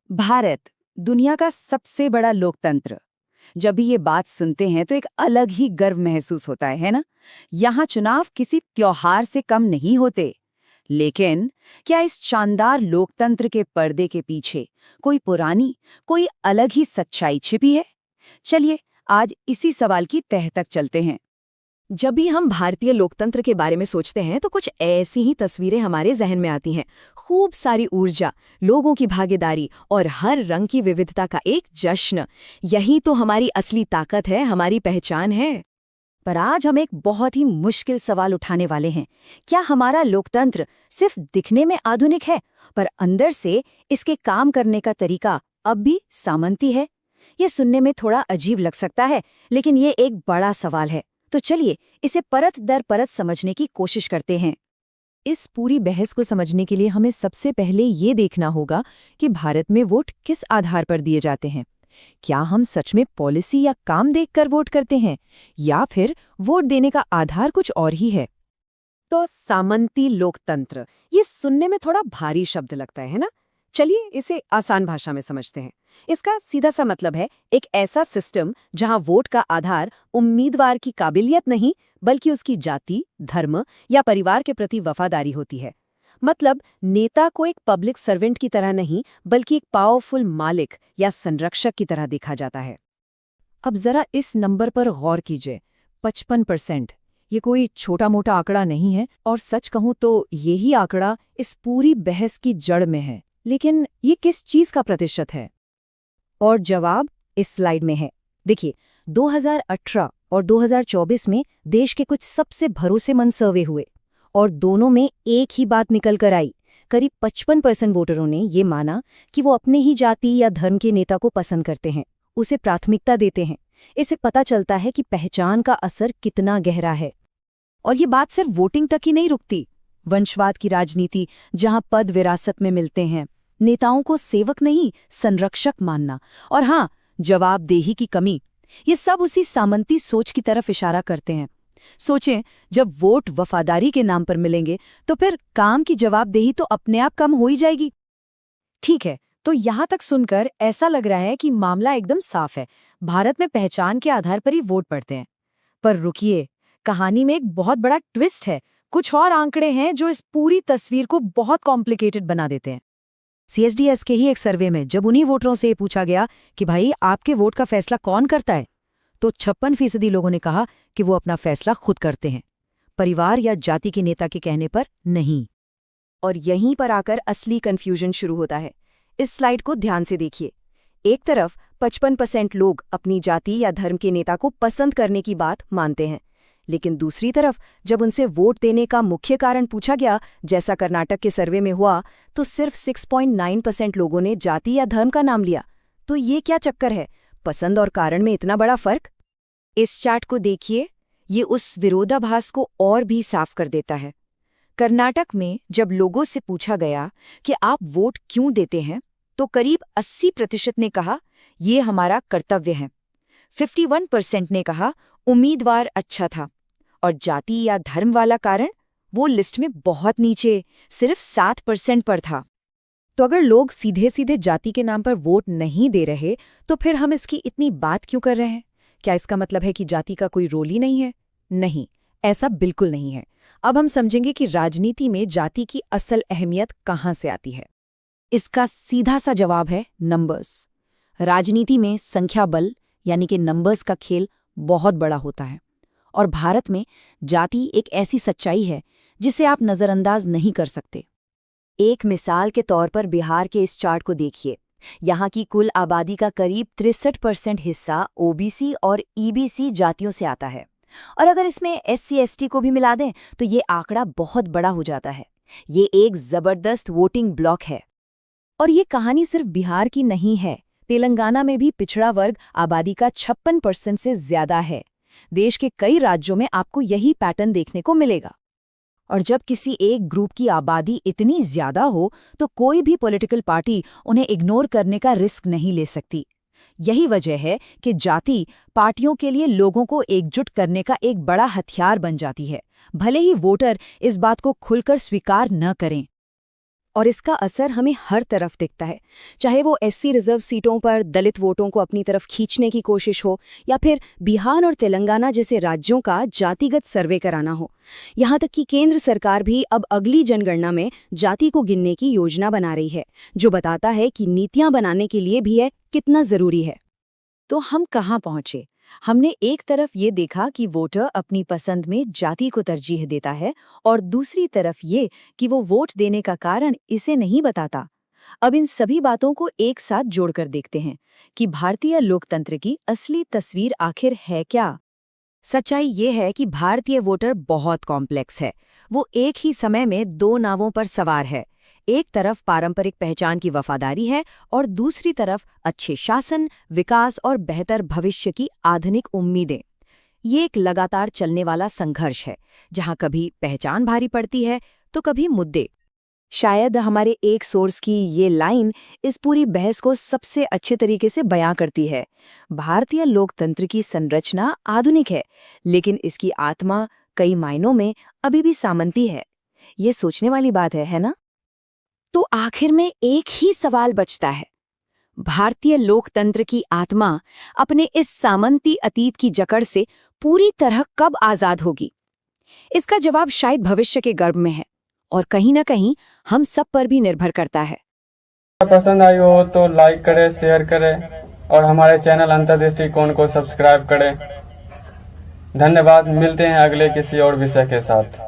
भारत, दुनिया का सबसे बड़ा लोकतंत्र। जब भी ये बात सुनते हैं तो एक अलग ही गर्व महसूस होता है ना? यहाँ चुनाव किसी त्योहार से कम नहीं होते। लेकिन क्या इस शानदार लोकतंत्र के पर्दे के पीछे कोई पुरानी, कोई अलग ही सच्चाई छिपी है? चलिए, आज इसी सवाल की तह तक चलते हैं। जब भी हम भारतीय लोकतंत्र के बारे में सोचते हैं तो कुछ ऐसी ही तस्वीरें हमारे जहन में आती हैं। खूब सारी ऊर्जा, लोगों की भागीदारी और हर रंग की विविधता का एक जश्न। यही तो हमारी असली ताकत है, हमारी पहचान है। पर आज हम एक बहुत ही मुश्किल सवाल उठाने वाले हैं। क्या हमारा लोकतंत्र सिर्फ दिखने में आधुनिक है, पर अंदर से इसके काम करने का तरीका अब भी सामंती है? ये सुनने में थोड़ा अजीब लग सकता है, लेकिन ये एक बड़ा सवाल है। तो चलिए इसे परत दर परत समझने की कोशिश करते हैं। इस पूरी बहस को समझने के लिए हमें सबसे पहले ये देखना होगा कि भारत में वोट किस आधार पर दिए जाते हैं। क्या हम सच में पॉलिसी या काम देखकर वोट करते हैं, या फिर वोट देने का आधार कुछ और ही है? तो सामंती लोकतंत्र, ये सुनने में थोड़ा भारी शब्द लगता है ना? चलिए इसे आसान भाषा में समझते हैं। इसका सीधा सा मतलब है एक ऐसा सिस्टम जहां वोट का आधार उम्मीदवार की काबिलियत नहीं, बल्कि उसकी जाति, धर्म या परिवार के प्रति वफादारी होती है। मतलब नेता को एक पब्लिक सर्वेंट की तरह नहीं, बल्कि एक पावरफुल मालिक या संरक्षक की तरह देखा जाता है। अब जरा इस नंबर पर गौर कीजिए, 55%। ये कोई छोटा मोटा आंकड़ा नहीं है, और सच कहूं तो यही आंकड़ा इस पूरी बहस की जड़ में है। लेकिन ये किस चीज का प्रतिशत है? और जवाब इस स्लाइड में है। देखिए, 2018 और 2024 में देश के कुछ सबसे भरोसेमंद सर्वे हुए, और दोनों में एक ही बात निकल कर आई। करीब 55% वोटरों ने ये माना कि वो अपने ही जाति या धर्म के नेता को पसंद करते हैं, उसे प्राथमिकता देते हैं। इससे पता चलता है कि पहचान का असर कितना गहरा है। और ये बात सिर्फ वोटिंग तक ही नहीं रुकती। वंशवाद की राजनीति, जहां पद विरासत में मिलते हैं, नेताओं को सेवक नहीं संरक्षक मानना, और हाँ, जवाबदेही की कमी, ये सब उसी सामंती सोच की तरफ इशारा करते हैं। सोचें, जब वोट वफादारी के नाम पर मिलेंगे तो फिर काम की जवाबदेही तो अपने आप कम हो ही जाएगी। ठीक है, तो यहाँ तक सुनकर ऐसा लग रहा है कि मामला एकदम साफ है। भारत में पहचान के आधार पर ही वोट पड़ते हैं। पर रुकिए, कहानी में एक बहुत बड़ा ट्विस्ट है। कुछ और आंकड़े हैं जो इस पूरी तस्वीर को बहुत कॉम्प्लिकेटेड बना देते हैं। CSDS के ही एक सर्वे में जब उन्हीं वोटरों से पूछा गया कि भाई आपके वोट का फैसला कौन करता है, तो 56% लोगों ने कहा कि वो अपना फैसला खुद करते हैं, परिवार या जाति के नेता के कहने पर नहीं। और यहीं पर आकर असली कंफ्यूजन शुरू होता है। इस स्लाइड को ध्यान से देखिए। एक तरफ 55% लोग अपनी जाति या धर्म के नेता को पसंद करने की बात मानते हैं, लेकिन दूसरी तरफ जब उनसे वोट देने का मुख्य कारण पूछा गया, जैसा कर्नाटक के सर्वे में हुआ, तो सिर्फ 6.9% लोगों ने जाति या धर्म का नाम लिया। तो ये क्या चक्कर है? पसंद और कारण में इतना बड़ा फर्क? इस चार्ट को देखिए, ये उस विरोधाभास को और भी साफ कर देता है। कर्नाटक में जब लोगों से पूछा गया कि आप वोट क्यों देते हैं, तो करीब 80% ने कहा ये हमारा कर्तव्य है। 51% ने कहा उम्मीदवार अच्छा था, और जाति या धर्म वाला कारण वो लिस्ट में बहुत नीचे, सिर्फ 7% पर था। तो अगर लोग सीधे सीधे जाति के नाम पर वोट नहीं दे रहे, तो फिर हम इसकी इतनी बात क्यों कर रहे हैं? क्या इसका मतलब है कि जाति का कोई रोल ही नहीं है? नहीं, ऐसा बिल्कुल नहीं है। अब हम समझेंगे कि राजनीति में जाति की असल अहमियत कहाँ से आती है। इसका सीधा सा जवाब है नंबर्स। राजनीति में संख्या बल यानी कि नंबर्स का खेल बहुत बड़ा होता है, और भारत में जाति एक ऐसी सच्चाई है जिसे आप नज़रअंदाज नहीं कर सकते। एक मिसाल के तौर पर बिहार के इस चार्ट को देखिए। यहाँ की कुल आबादी का करीब 63% हिस्सा ओबीसी और ईबीसी जातियों से आता है, और अगर इसमें SC/ST को भी मिला दें तो ये आंकड़ा बहुत बड़ा हो जाता है। ये एक जबरदस्त वोटिंग ब्लॉक है। और ये कहानी सिर्फ बिहार की नहीं है। तेलंगाना में भी पिछड़ा वर्ग आबादी का 56% से ज्यादा है। देश के कई राज्यों में आपको यही पैटर्न देखने को मिलेगा। और जब किसी एक ग्रुप की आबादी इतनी ज्यादा हो तो कोई भी पॉलिटिकल पार्टी उन्हें इग्नोर करने का रिस्क नहीं ले सकती। यही वजह है कि जाति पार्टियों के लिए लोगों को एकजुट करने का एक बड़ा हथियार बन जाती है, भले ही वोटर इस बात को खुलकर स्वीकार न करें। और इसका असर हमें हर तरफ दिखता है, चाहे वो एससी रिजर्व सीटों पर दलित वोटों को अपनी तरफ खींचने की कोशिश हो या फिर बिहार और तेलंगाना जैसे राज्यों का जातिगत सर्वे कराना हो। यहाँ तक कि केंद्र सरकार भी अब अगली जनगणना में जाति को गिनने की योजना बना रही है, जो बताता है कि नीतियां बनाने के लिए भी है कितना जरूरी है। तो हम कहाँ पहुंचे? हमने एक तरफ ये देखा कि वोटर अपनी पसंद में जाति को तरजीह देता है और दूसरी तरफ ये कि वो वोट देने का कारण इसे नहीं बताता। अब इन सभी बातों को एक साथ जोड़कर देखते हैं कि भारतीय लोकतंत्र की असली तस्वीर आखिर है क्या। सच्चाई ये है कि भारतीय वोटर बहुत कॉम्प्लेक्स है। वो एक ही समय में दो नावों पर सवार है। एक तरफ पारंपरिक पहचान की वफादारी है और दूसरी तरफ अच्छे शासन, विकास और बेहतर भविष्य की आधुनिक उम्मीदें। ये एक लगातार चलने वाला संघर्ष है, जहां कभी पहचान भारी पड़ती है तो कभी मुद्दे। शायद हमारे एक सोर्स की ये लाइन इस पूरी बहस को सबसे अच्छे तरीके से बयां करती है। भारतीय लोकतंत्र की संरचना आधुनिक है, लेकिन इसकी आत्मा कई मायनों में अभी भी सामंती है। ये सोचने वाली बात है ना? तो आखिर में एक ही सवाल बचता है, भारतीय लोकतंत्र की आत्मा अपने इस सामंती अतीत की जकड़ से पूरी तरह कब आजाद होगी? इसका जवाब शायद भविष्य के गर्भ में है और कहीं ना कहीं हम सब पर भी निर्भर करता है। पसंद आई हो तो लाइक करें, शेयर करें और हमारे चैनल अंतर्दृष्टिकोण को सब्सक्राइब करें। धन्यवाद। मिलते हैं अगले किसी और विषय के साथ।